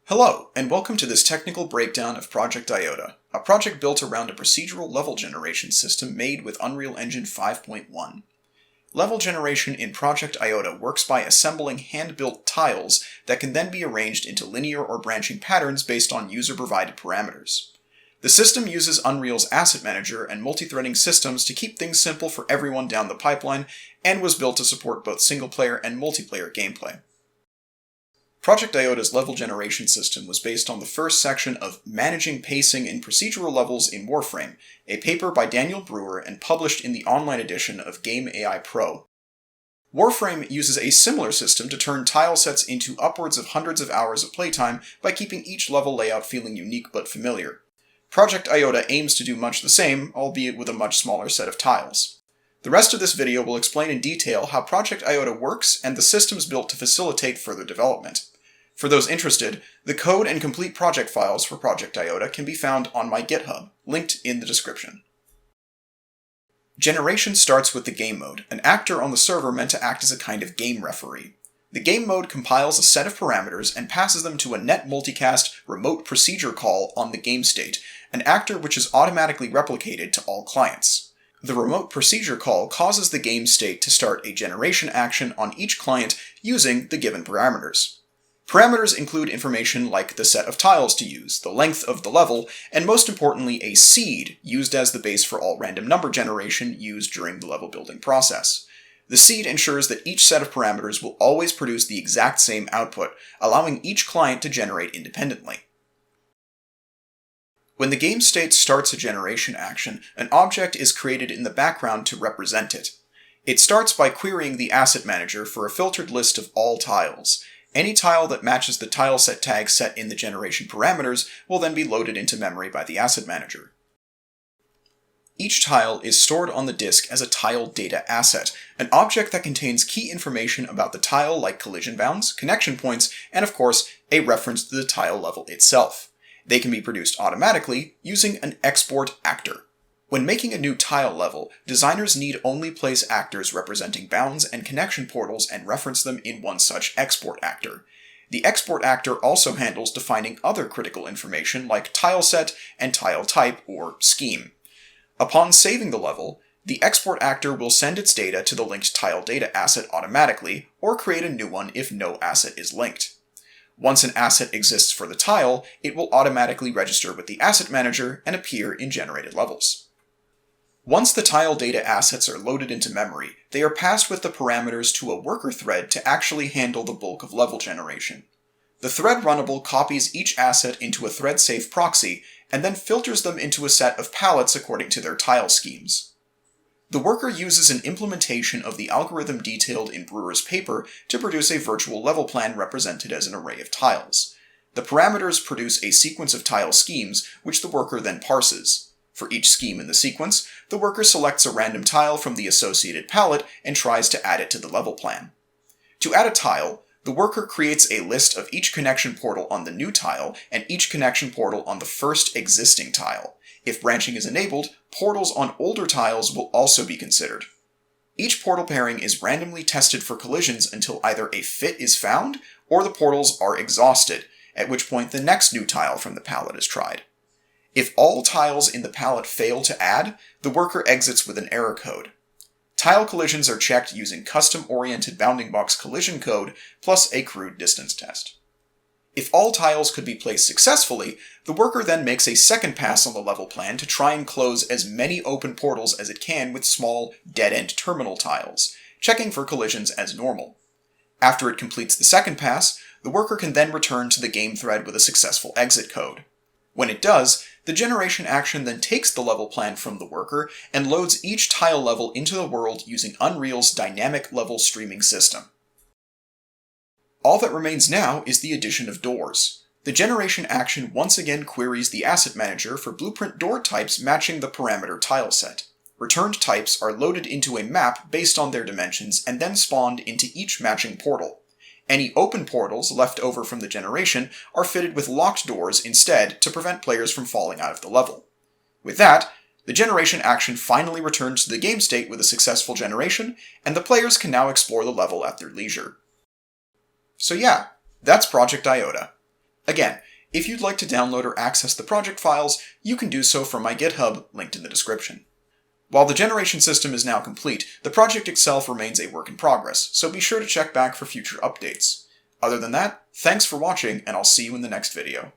Hello, and welcome to this technical breakdown of Project Iota, a project built around a procedural level generation system made with Unreal Engine 5.1. Level generation in Project Iota works by assembling hand-built tiles that can then be arranged into linear or branching patterns based on user-provided parameters. The system uses Unreal's Asset Manager and multi-threading systems to keep things simple for everyone down the pipeline, and was built to support both single-player and multiplayer gameplay. Project Iota's level generation system was based on the first section of Managing Pacing in Procedural Levels in Warframe, a paper by Daniel Brewer and published in the online edition of Game AI Pro. Warframe uses a similar system to turn tile sets into upwards of hundreds of hours of playtime by keeping each level layout feeling unique but familiar. Project Iota aims to do much the same, albeit with a much smaller set of tiles. The rest of this video will explain in detail how Project Iota works and the systems built to facilitate further development. For those interested, the code and complete project files for Project Iota can be found on my GitHub, linked in the description. Generation starts with the game mode, an actor on the server meant to act as a kind of game referee. The game mode compiles a set of parameters and passes them to a net multicast remote procedure call on the game state, an actor which is automatically replicated to all clients. The remote procedure call causes the game state to start a generation action on each client using the given parameters. Parameters include information like the set of tiles to use, the length of the level, and most importantly a seed, used as the base for all random number generation used during the level building process. The seed ensures that each set of parameters will always produce the exact same output, allowing each client to generate independently. When the game state starts a generation action, an object is created in the background to represent it. It starts by querying the Asset Manager for a filtered list of all tiles. Any tile that matches the tileset tag set in the generation parameters will then be loaded into memory by the Asset Manager. Each tile is stored on the disk as a tile data asset, an object that contains key information about the tile like collision bounds, connection points, and of course, a reference to the tile level itself. They can be produced automatically using an export actor. When making a new tile level, designers need only place actors representing bounds and connection portals and reference them in one such export actor. The export actor also handles defining other critical information like tile set and tile type or scheme. Upon saving the level, the export actor will send its data to the linked tile data asset automatically, or create a new one if no asset is linked. Once an asset exists for the tile, it will automatically register with the Asset Manager and appear in generated levels. Once the tile data assets are loaded into memory, they are passed with the parameters to a worker thread to actually handle the bulk of level generation. The thread runnable copies each asset into a thread-safe proxy, and then filters them into a set of palettes according to their tile schemes. The worker uses an implementation of the algorithm detailed in Brewer's paper to produce a virtual level plan represented as an array of tiles. The parameters produce a sequence of tile schemes, which the worker then parses. For each scheme in the sequence, the worker selects a random tile from the associated palette and tries to add it to the level plan. To add a tile, the worker creates a list of each connection portal on the new tile and each connection portal on the first existing tile. If branching is enabled, portals on older tiles will also be considered. Each portal pairing is randomly tested for collisions until either a fit is found or the portals are exhausted, at which point the next new tile from the palette is tried. If all tiles in the palette fail to add, the worker exits with an error code. Tile collisions are checked using custom-oriented bounding box collision code plus a crude distance test. If all tiles could be placed successfully, the worker then makes a second pass on the level plan to try and close as many open portals as it can with small, dead-end terminal tiles, checking for collisions as normal. After it completes the second pass, the worker can then return to the game thread with a successful exit code. When it does, the generation action then takes the level plan from the worker and loads each tile level into the world using Unreal's dynamic level streaming system. All that remains now is the addition of doors. The generation action once again queries the Asset Manager for blueprint door types matching the parameter tile set. Returned types are loaded into a map based on their dimensions and then spawned into each matching portal. Any open portals left over from the generation are fitted with locked doors instead to prevent players from falling out of the level. With that, the generation action finally returns to the game state with a successful generation, and the players can now explore the level at their leisure. So yeah, that's Project Iota. Again, if you'd like to download or access the project files, you can do so from my GitHub, linked in the description. While the generation system is now complete, the project itself remains a work in progress, so be sure to check back for future updates. Other than that, thanks for watching, and I'll see you in the next video.